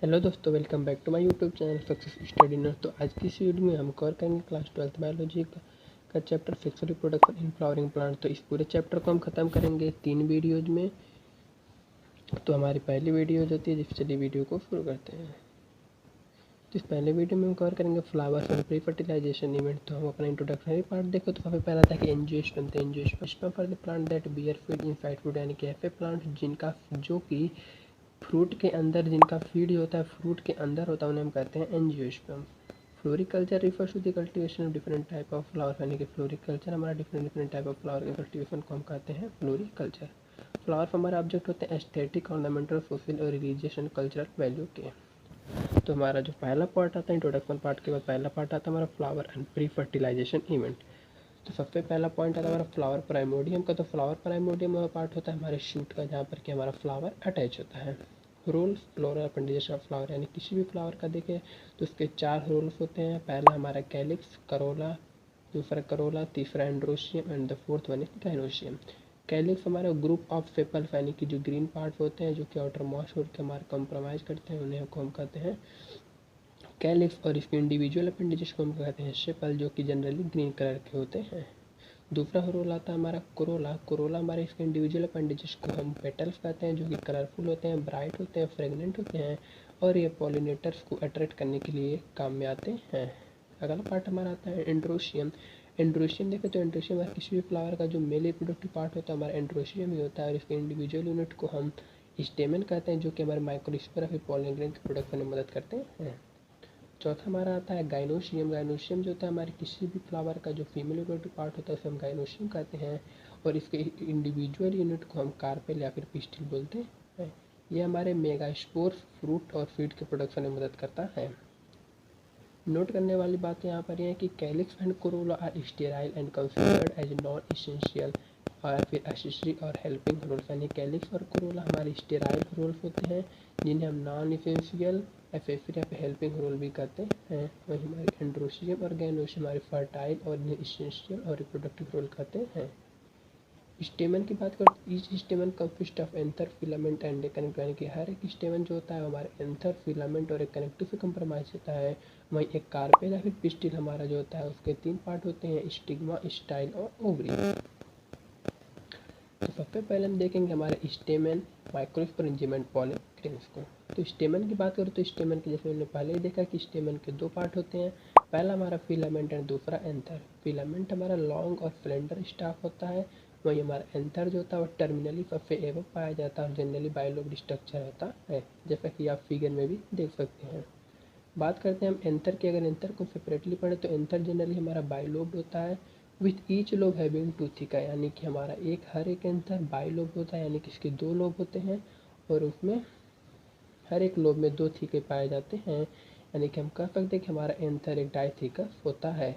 Hello दोस्तों, welcome back to my YouTube channel success study nurse. तो आज की इस वीडियो में हम कवर करेंगे क्लास 12th बायोलॉजी का chapter sexual reproduction in flowering plant. तो इस पूरे चैप्टर को हम खत्म करेंगे 3 वीडियोज में। तो हमारी पहली वीडियो होती है, जिससे चलिए वीडियो को शुरू करते हैं। तो इस पहले वीडियो में हम कवर करेंगे फ्लावर्स और प्री फर्टिलाइजेशन इवेंट। तो हम अपना इंट्रोडक्शनरी पार्ट देखो तो सबसे पहला था कि एंजियोस्पर्म। तो angiosperm for the plant that bear feed inside fruit, यानी कि ऐसे प्लांट जिनका जो कि फ्रूट के अंदर जिनका फीड होता है, फ्रूट के अंदर होता है, उन्हें हम कहते हैं angiosperm. Floriculture refers to the cultivation of different type of flower, यानी कि फ्लोरिकल्चर हमारा डिफरेंट टाइप ऑफ फ्लावर के कल्टीवेशन को हम कहते हैं फ्लोरिकल्चर। फ्लावर हमारे ऑब्जेक्ट होते हैं एस्थेटिक, ऑर्नामेंटल, सोशल और रिलीजियस एंड कल्चरल वैल्यू के। तो हमारा जो पहला पार्ट आता है इंट्रोडक्शन पार्ट के बाद पहला पार्ट आता है हमारा flower and pre fertilization event. तो सबसे पहला पॉइंट आता है हमारा फ्लावर प्राइमोडियम का। तो फ्लावर प्राइमोडियम वह पार्ट होता है हमारे शूट का, जहाँ पर कि हमारा फ्लावर अटैच होता है। Role floral appendage of flower, यानी किसी भी फ्लावर का देखें तो उसके 4 रोल्स होते हैं। पहला हमारा कैलिक्स, करोला, दूसरा करोला, तीसरा androecium and the fourth one is gynoecium. Calyx हमारा ग्रुप ऑफ सेपल्स, यानी कि जो ग्रीन पार्ट होते हैं जो कि आउटर मोस्ट होकर हमारे कंप्रोमाइज करते हैं, उन्हें हम कहते हैं कैलिक्स। और इसके इंडिविजुअल अपेंडेजेस को हम कहते हैं सेपल, जो कि जनरली ग्रीन कलर के होते हैं। दूसरा रोल आता है हमारा कोरोला। कोरोला हमारे इसके इंडिविजुअल अपेंडेजेस को हम पेटल्स कहते हैं, जो कि कलरफुल होते हैं, ब्राइट होते हैं, फ्रेगनेंट होते हैं और ये पॉलिनेटर्स को अट्रैक्ट करने के लिए काम में आते हैं। अगला पार्ट हमारा आता है एंड्रोशियम। एंड्रोशियम देखें तो एंड्रोशियम किसी भी फ्लावर का जो मेल रिप्रोडक्टिव पार्ट होता है हमारा एंड्रोशियम ही होता है, और इसके इंडिविजुअल यूनिट को हम स्टेमन कहते हैं, जो कि हमारे माइक्रोस्पोर या फिर पॉलन ग्रेन के प्रोडक्शन में मदद करते हैं। चौथा हमारा आता है गाइनोशियम। गाइनोशियम जो होता है हमारे किसी भी फ्लावर का जो फीमेल रिप्रोडक्टिव पार्ट होता है उसे हम गाइनोशियम कहते हैं, और इसके इंडिविजुअल यूनिट को हम कार्पेल या फिर पिस्टिल बोलते हैं। ये हमारे मेगास्पोर्स, फ्रूट और फीड के प्रोडक्शन में मदद करता है। नोट करने वाली बात यहाँ पर यह है कि calyx and corolla are sterile and considered as non essential और फिर एक्सेसरी और हेल्पिंग रोल्स, यानी कैलिक्स और कोरोला हमारे स्टेराइल रोल्स होते हैं, जिन्हें हम नॉन इसेंशियल, एक्सेसरी या फिर हेल्पिंग रोल भी कहते हैं। वहीं हमारे एंड्रोशियम और गैनोशियम हमारे फर्टाइल और इन्हें इसेंशियल और रिप्रोडक्टिव रोल कहते हैं। स्टेमन की बात करें, each स्टेमन consist of anther, filament and A connective, यानी कि हर एक स्टेमन जो होता है हमारे एंथर, फिलामेंट और एक कनेक्टिव से कंप्रोमाइज होता है। वहीं एक कार्पेल या फिर पिस्टिल हमारा जो होता है उसके 3 पार्ट होते हैं, स्टिग्मा, स्टाइल और ओवरी। तो सबसे पहले हम देखेंगे हमारे स्टेमन, माइक्रोस्पोरेंजियम एंड पॉलन ग्रेन्स को। तो स्टेमन की बात करें तो स्टेमन के जैसे हमने पहले ही देखा कि स्टेमन के 2 पार्ट होते हैं, पहला हमारा फिलामेंट एंड दूसरा एंथर। फिलामेंट हमारा लॉन्ग और स्लेंडर स्टाफ होता है, वहीं हमारा एंथर जो होता है वो टर्मिनली सबसे एवं पाया जाता है और जनरली बाइलोब्ड स्ट्रक्चर होता है, जैसा कि आप फिगर में भी देख सकते हैं। बात करते हैं हम एंथर की। अगर एंथर को सेपरेटली पढ़े तो एंथर जनरली हमारा बाइलोब्ड होता है with each lobe having 2 theca, यानी कि हमारा हर एक एंथर बाइलोब होता है, यानी कि इसके 2 लोब होते हैं और उसमें हर एक लोब में 2 थीके पाए जाते हैं, यानी कि हम कह सकते हैं कि हमारा एंथर एक डाइथीकस होता है।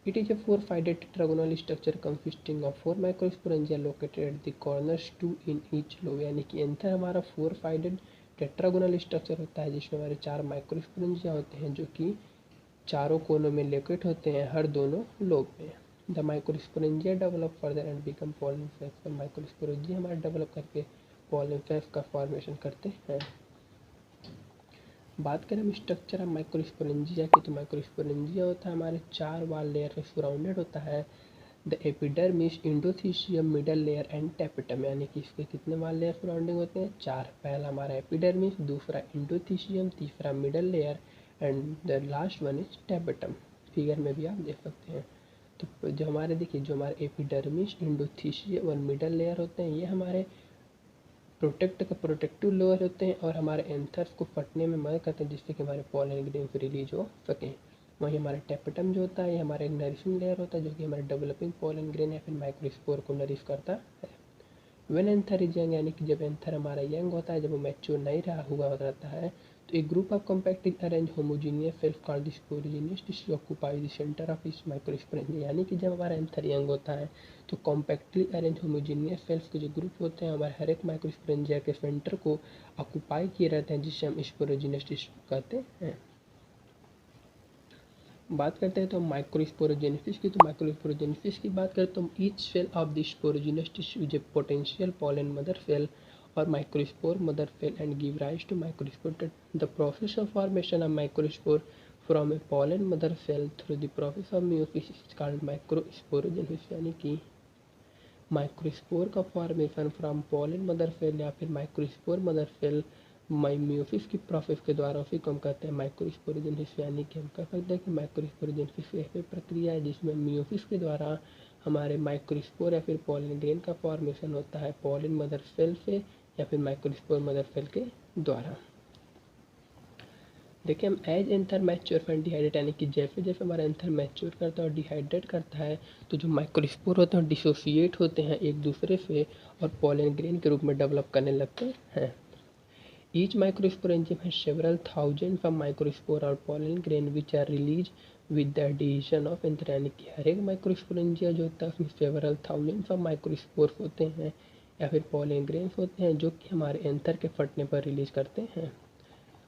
It is a 4-sided tetragonal structure consisting of 4 microsporangia located at the corners, 2 in each lobe, यानी कि एंथर हमारा 4-sided टेट्रागोनल स्ट्रक्चर होता है, जिसमें हमारे 4 माइक्रोस्पोरेंजिया होते हैं, जो कि चारों कोनों में लोकेट होते हैं हर दोनों लोब में। The microsporangia develop further and become pollen face. तो माइक्रोस्पोरेंजिया हमारे डेवलप करके पॉलन फेस का फॉर्मेशन करते हैं। बात करें हम स्ट्रक्चर ऑफ माइक्रोस्पोरेंजिया की, तो माइक्रोस्पोरेंजिया होता है हमारे 4 वाल लेयर से सराउंडेड होता है। The epidermis, endothecium, middle layer and tapetum, यानी कि इसके कितने वाल लेयर सराउंडिंग होते हैं? 4। पहला हमारा एपिडर्मिस, दूसरा इंडोथीशियम, तीसरा middle layer and the last one is tapetum. Figure में भी आप देख सकते हैं। तो जो हमारे देखिए जो हमारे एपिडर्मिस, इंडोथीशियम और मिडल लेयर होते हैं, ये हमारे प्रोटेक्टिव लेयर होते हैं और हमारे एंथर्स को फटने में मदद करते हैं, जिससे कि हमारे पॉलन ग्रेन्स रिलीज हो सकें। वहीं हमारे टेपिटम जो होता है ये हमारे एक नरिशिंग लेयर होता है, जो कि हमारे डेवलपिंग पॉलन ग्रेन या फिर माइक्रोस्पोर को नरिश करता है। व्हेन एंथर इज यंग, यानी कि जब एंथर हमारा यंग होता है, जब वो मैच्योर नहीं रहा हुआ रहता है, तो एक group of compactly arrange homogeneous cells called the sporogenous tissue occupy the centre of इस माइक्रोस्पोरेंजिया, यानी कि जब हमारा एंथर यंग होता है तो कॉम्पैक्टली अरेंज होमोजीनियस सेल्स के जो ग्रुप होते हैं हमारे हर एक माइक्रोस्पोरेंजिया के सेंटर को ऑक्यूपाई किए रहते हैं, जिससे हम स्पोरोजीनियस टिश्यू कहते हैं। बात करते हैं तो माइक्रोस्पोरोजेनेसिस की। तो माइक्रोस्पोरोजेनेसिस की बात करें तो each cell of the sporogenous tissue is a potential pollen mother cell or microspore mother cell and give rise to microspore. The process of formation of microspore from a pollen mother cell through the process of meiosis is called microsporogenesis। यानी कि microspore का formation from pollen mother cell या फिर microspore mother cell meiosis की process के द्वारा उसी को हम कहते हैं माइक्रोस्पोरोजेनेसिस। यानी कि हम कह सकते हैं कि माइक्रोस्पोरोजेनेसिस ऐसी प्रक्रिया है जिसमें मेयोसिस के द्वारा हमारे माइक्रोस्पोर या फिर पॉलन ग्रेन का फॉर्मेशन होता है पॉलन मदर सेल से या फिर माइक्रोस्पोर मदर सेल के द्वारा। देखिए हम as anther mature fan dehydrate, यानी कि जैसे जैसे हमारा एंथर मैच्योर करता है और डिहाइड्रेट करता है तो जो माइक्रोस्पोर होते हैं डिसोसिएट होते हैं एक दूसरे से और पॉलन ग्रेन के रूप में डेवलप करने लगते हैं। Each microspore enzyme has several thousands of microspore और pollen grain which are release with the addition of anther, यानी कि हर एक माइक्रोस्पोर एंजाइम जो होता है उसमें सेवरल थाउजेंड्स ऑफ माइक्रोस्पोर होते हैं या फिर पॉलन ग्रेन्स होते हैं जो कि हमारे एंथर के फटने पर रिलीज करते हैं।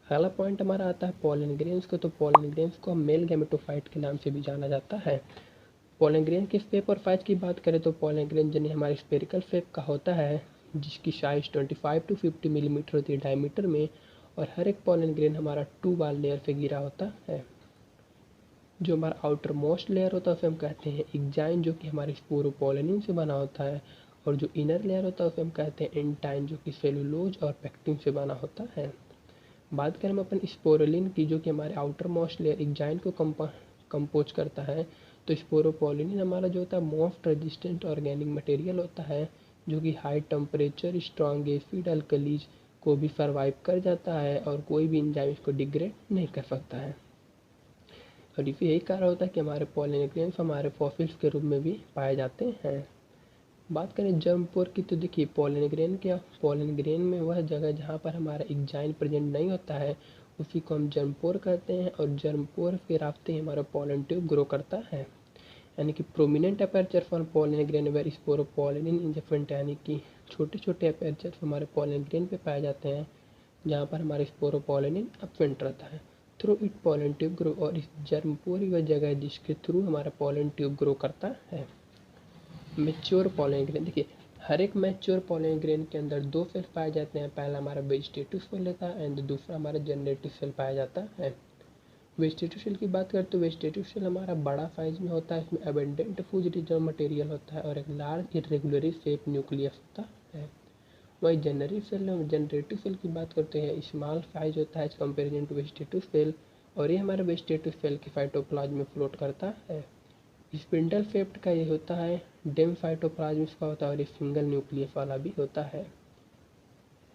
अगला पॉइंट हमारा आता है पॉलन ग्रेन्स को। तो पॉलन ग्रेन्स को मेल गैमेटोफाइट के नाम से भी जाना जाता है। पॉलन ग्रेन के शेप और साइज की बात करें तो पॉलन ग्रेन जनरली हमारे स्पेरिकल शेप का होता है जिसकी साइज 25 to 50 मिलीमीटर होती है डायमीटर में और हर एक पॉलन ग्रेन हमारा 2 बार लेयर से घिरा होता है। जो हमारा आउटर मोस्ट लेयर होता है उसे हम कहते हैं एग्जाइन जो कि हमारे स्पोरोपोलिन से बना होता है और जो इनर लेयर होता है उसे हम कहते हैं एंटाइन जो कि सेलुलोज और पेक्टिन से बना होता है। बात करें हम अपन स्पोरुलिन की जो कि हमारे आउटर मोस्ट लेयर एग्जाइन को कंपोज करता है तो स्पोरोपोलिन हमारा जो होता है मोस्ट रेजिस्टेंट ऑर्गेनिक मटेरियल होता है जो कि high temperature strong acid alkalis को भी सर्वाइव कर जाता है और कोई भी एंजाइम इसको डिग्रेड नहीं कर सकता है। और इसी यही कारण होता है कि हमारे पॉलन ग्रेन्स हमारे फॉसिल्स के रूप में भी पाए जाते हैं। बात करें जर्मपोर की तो देखिए पॉलन ग्रेन क्या, पॉलन ग्रेन में वह जगह जहाँ पर हमारा एग्जाइन प्रेजेंट नहीं होता है उसी को हम जर्मपोर कहते हैं और जर्मपोर के रास्ते ही हमारा पॉलन ट्यूब ग्रो करता है। यानी कि prominent aperture for pollen grain where sporopollenin in different, यानी कि छोटे छोटे अपर्चर हमारे पॉलन ग्रेन पे पाए जाते हैं जहाँ पर हमारे स्पोरोपोलिन अपसेंट रहता है। Through it pollen tube grow, और इस जर्मपोर ही वह जगह है जिसके थ्रू हमारा पॉलन ट्यूब ग्रो करता है। मैच्योर पॉलन ग्रेन, देखिए हर एक मैच्योर पॉलन ग्रेन के अंदर 2 सेल पाए जाते हैं। पहला हमारा वेजिटेटिव सेल होता है एंड दूसरा हमारा जनरेटिव सेल पाया जाता है। वेजिटेटिव सेल की बात करें तो वेजिटेटिव सेल हमारा बड़ा साइज में होता है, इसमें अबेंडेंट फूड रिजर्व मटेरियल होता है और एक लार्ज इरेगुलरली शेप न्यूक्लियस होता है। वही जनरेटिव सेल की बात करते हैं स्मॉल साइज होता है as comparison to vegetative cell और ये हमारे वेजिटेटिव सेल के साइटोप्लाज्म में फ्लोट करता है। स्पिंडल शेप्ड का ये होता है, डेम साइटोप्लाज्म इसका होता है और ये सिंगल न्यूक्लियस वाला भी होता है।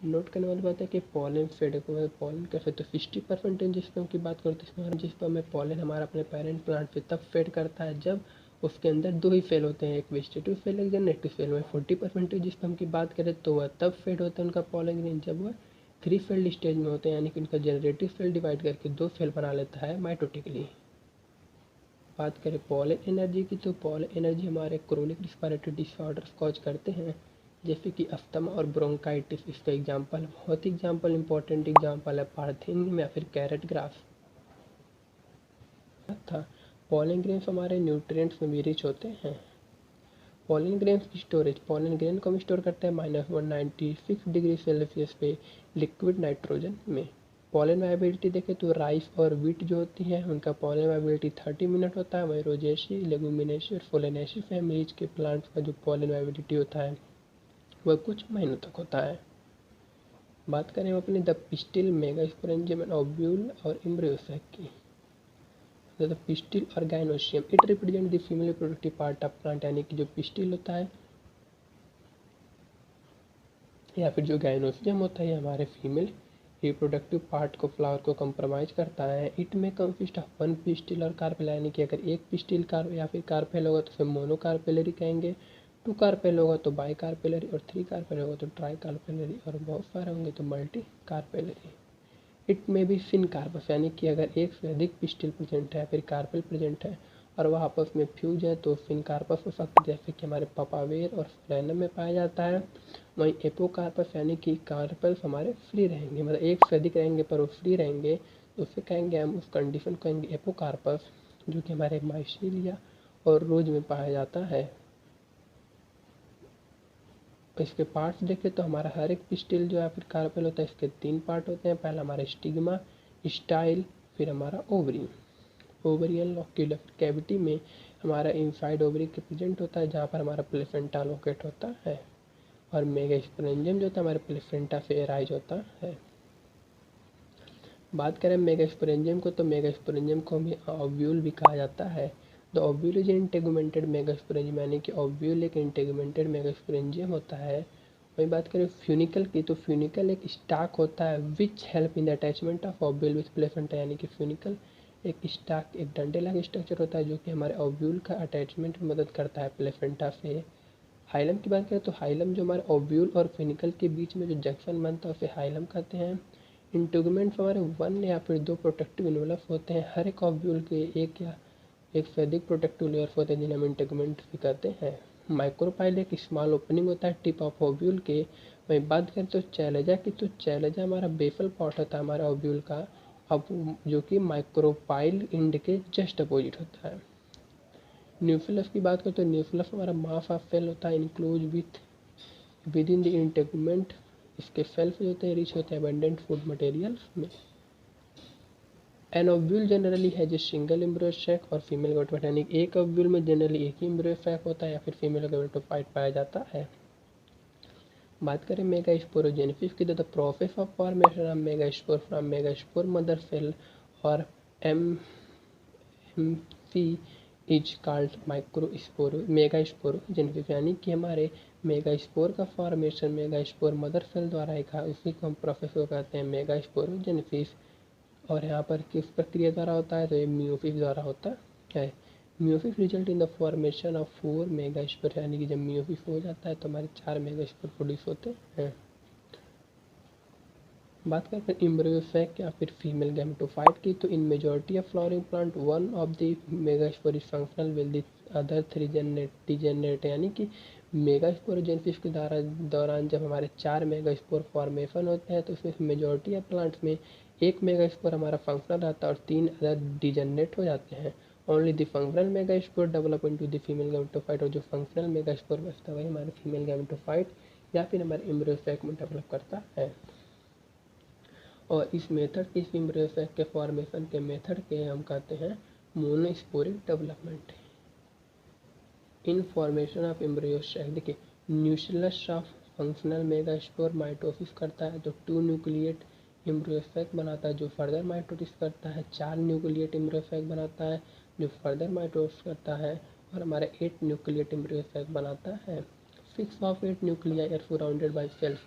नोट करने वाली बात है कि पॉलन फेड को पॉलन कैसे तो 60% जिसमें की बात करते हैं इसमें जिस पर हमें पॉलन हमारा अपने पेरेंट प्लांट पे तब फेड करता है जब उसके अंदर 2 ही सेल होते हैं, एक वेजिटेटिव सेल एक जनरेटिव सेल में। 40% जिस पर हम की बात करें तो वह तब फेड होता है उनका पॉलन ग्रेन जब वह 3 सेल्ड स्टेज में होते हैं, यानी कि उनका जनरेटिव सेल डिवाइड करके 2 सेल बना लेता है माइटोटिकली। बात करें पॉलन एनर्जी की तो पॉलन एनर्जी हमारे क्रोनिक रिस्पिरेटरी डिसऑर्डर्स कॉज करते हैं जैसे कि अस्थमा और ब्रोंकाइटिस। इसका एग्जाम्पल बहुत ही इंपॉर्टेंट एग्जाम्पल है पार्थेनियम या फिर कैरेट ग्रास था। पॉलन ग्रेन्स हमारे न्यूट्रिएंट्स में भी रिच होते हैं। पॉलन ग्रेन्स की स्टोरेज, पॉलन ग्रेन को हम स्टोर करते हैं -196 डिग्री सेल्सियस पे लिक्विड नाइट्रोजन में। पॉलन वाइबिलिटी देखें तो राइस और वीट जो होती है उनका पॉलन वाइबिलिटी 30 मिनट होता है। वही रोजेसी, लेगुमिनेसी और सोलेनेसी फैमिलीज के प्लांट्स का जो पॉलन वाइबिलिटी होता है वह कुछ महीनों तक होता है। बात करें हम अपने the pistil megasporangium and ovule और एम्ब्रियोसेक की। द पिस्टिल और gynoecium it represent the female reproductive part of plant, यानी कि जो पिस्टिल होता है या फिर जो गाइनोसियम होता है हमारे फीमेल रिप्रोडक्टिव पार्ट को फ्लावर को कंप्रोमाइज करता है। इट में कंसिस्ट ऑफ 1 पिस्टिल और कार्पेल, यानी कि अगर एक पिस्टिल कार या फिर कार्पेल होगा तो उसे मोनोकार्पेलरी कहेंगे, 2 कार्पेल होगा तो बाई कार्पेलरी और 3 कार्पेल होगा तो ट्राई कार्पेलरी और बहुत सारे होंगे तो मल्टी कार्पेलरी। इट में भी सिन कार्पस, यानी कि अगर एक से अधिक पिस्टिल प्रेजेंट है फिर कार्पेल प्रेजेंट है और वह आपस में फ्यूज है तो सिन कार्पस हो सकता है जैसे कि हमारे पपावेर और फ्रेनम में पाया जाता है। वहीं एपोकार्पस यानी कि कार्पल्स हमारे फ्री रहेंगे, मतलब एक से अधिक रहेंगे पर वो फ्री रहेंगे तो उससे कहेंगे हम उस कंडीशन को कहेंगे एपोकार्पस, जो कि हमारे माइसीलिया और रोज में पाया जाता है। इसके पार्ट्स देखें तो हमारा हर एक पिस्टिल जो है फिर कार्पेल होता है, इसके 3 पार्ट होते हैं। पहला हमारा स्टिग्मा, स्टाइल, फिर हमारा ओवरी। ओवरियल लोक्यूलर कैविटी में हमारा इनसाइड ओवरी के प्रेजेंट होता है, जहाँ पर हमारा प्लेसेंटा लोकेट होता है। और मेगास्पोरेंजियम जो होता है हमारे प्लेसेंटा से एराइज होता है। बात करें मेगास्पोरेंजियम को, तो मेगास्पोरेंजियम को हमें ओव्यूल भी कहा जाता है। द ओव्यूल इज इंटेगुमेंटेड मेगास्पोरेंजियम, यानी कि ओव्यूल एक इंटेगुमेंटेड मेगास्पोरेंजियम होता है। वही बात करें फ्यूनिकल की, तो फ्यूनिकल एक स्टाक होता है which help in the attachment of ovule with placenta, यानी कि फ्यूनिकल एक स्टाक, एक डंडे लाइक स्ट्रक्चर होता है जो कि हमारे ओव्यूल का अटैचमेंट में मदद करता है प्लेसेंटा से। हाइलम की बात करें तो हाइलम जो हमारे ओव्यूल और फ्यूनिकल के बीच में जो जंक्शन बनता है उसे हाइलम कहते हैं। इंटीगुमेंट्स हमारे 1 या फिर 2 प्रोटेक्टिव इन्वेलप होते हैं। हर एक ओव्यूल के एक या एक से अधिक प्रोटेक्टिव लेयर्स होते हैं जिन्हें हम इंटीगुमेंट भी कहते हैं। माइक्रोपाइल एक स्मॉल ओपनिंग होता है टिप ऑफ ओव्यूल के। वहीं बात करें तो चैलेजा की, तो चैलेजा हमारा बेसल पार्ट होता है हमारा ओव्यूल का, अब जो कि माइक्रोपाइल इंड के जस्ट अपोजिट होता है। न्यूक्लियस की बात करें तो न्यूक्लियस हमारा मास ऑफ सेल होता है enclose within the integument. इसके सेल्फ जो होते हैं रिच होते हैं अबंडेंट फूड मटेरियल में। An ovule generally has a single embryo sac और फीमेल गैमेटोफाइट, यानी एक ओव्यूल में जनरली एक ही एम्ब्रियो सैक होता है या फिर फीमेल गैमेटोफाइट पाया जाता है। बात करें मेगास्पोरोजेनेसिस की, तो the process of formation of megaspore from megaspore mother cell और एमसी इज कॉल्ड मेगास्पोरोजेनेसिस, यानी कि हमारे मेगास्पोर का फॉर्मेशन मेगास्पोर मदर सेल द्वारा एक उसी को हम प्रोसेस को कहते हैं मेगास्पोरोजेनेसिस। और यहाँ पर किस प्रक्रिया द्वारा होता है, तो ये मियोसिस द्वारा होता है। Meiosis result in the formation of 4 megaspore, यानी कि जब मियोसिस हो जाता है तो हमारे 4 मेगास्पोर प्रोड्यूस होते हैं। बात करते हैं एम्ब्रियो सैक या फिर फीमेल गैमेटोफाइट की, तो इन majority of flowering plant one of the megaspore is functional will the other 3 degenerate, यानी कि मेगास्पोरोजेनेसिस के दौरान जब हमारे 4 मेगास्पोर फॉर्मेशन होते हैं तो उसमें मेजॉरिटी ऑफ प्लांट्स में एक मेगास्पोर हमारा फंक्शनल रहता है और 3 अदर डिजेनरेट हो जाते हैं। Only the functional megaspore develop into the female gametophyte, और जो फंक्शनल मेगास्पोर बचता है वही हमारे फीमेल गैमेटोफाइट या फिर हमारे एम्ब्रियो सैक में डेवलप करता है। और इस मेथड की एम्ब्रियो सैक के फॉर्मेशन के मेथड के हम कहते हैं monosporic development. In formation of embryo sac देखिए nucleus of functional megaspore mitosis करता है तो 2 न्यूक्लिएट एम्ब्रियो सैक बनाता है जो फर्दर माइटोसिस करता है, 4 न्यूक्लिएट एम्ब्रियो सैक बनाता है जो फर्दर माइटोसिस करता है, और हमारे 8 न्यूक्लिएट एम्ब्रियो सैक बनाता है। 6 of 8 nuclei are surrounded by cells,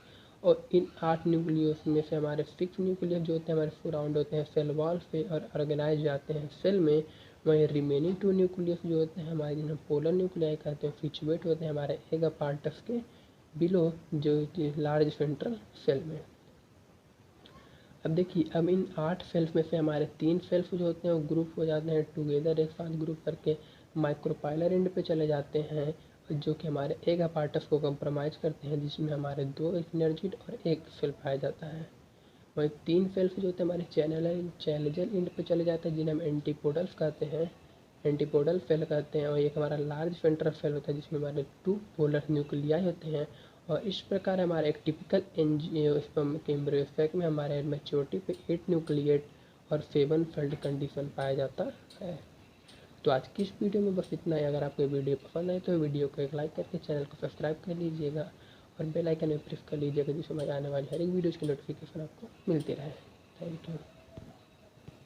और इन 8 न्यूक्लियस में से हमारे 6 न्यूक्लियस जो होते हैं हमारे सराउंड होते हैं सेल वॉल से और ऑर्गेनाइज जाते हैं सेल में। वहीं रिमेनिंग 2 न्यूक्लियस जो होते हैं हमारे जिन्हें पोलर न्यूक्लियाई कहते हैं सिचुएट होते हैं हमारे एगापार्टस के बिलो जो लार्ज सेंट्रल सेल में। अब देखिए अब इन 8 सेल्स में से हमारे 3 सेल्स जो होते हैं वो ग्रुप हो जाते हैं टुगेदर, एक साथ ग्रुप करके माइक्रोपाइलर एंड पे चले जाते हैं जो कि हमारे एगापार्टस को कंप्रोमाइज करते हैं, जिसमें हमारे 2 एनर्जिड और एक सेल पाया जाता है। वहीं 3 सेल्स जो होते हैं हमारे चैलेंजर एंड पे चले जाते हैं जिन्हें हम एंटीपोडल्स कहते हैं, एंटीपोडल सेल कहते हैं। और एक हमारा लार्ज सेंट्रल सेल होता है जिसमें हमारे 2 पोलर न्यूक्लियाई होते हैं। और इस प्रकार हमारे एक टिपिकल एंजियोस्पर्म के एम्ब्रियो सैक में हमारे मैच्योरिटी पे 8 न्यूक्लिएट और 7 फोल्ड कंडीशन पाया जाता है। तो आज की इस वीडियो में बस इतना ही। अगर आपको वीडियो पसंद आए तो वीडियो को एक लाइक करके चैनल को सब्सक्राइब कर लीजिएगा और बेल आइकन में प्रेस कर लीजिएगा जिससे हमारे आने वाली हर एक वीडियोज़ की नोटिफिकेशन आपको मिलती रहे। Thank you.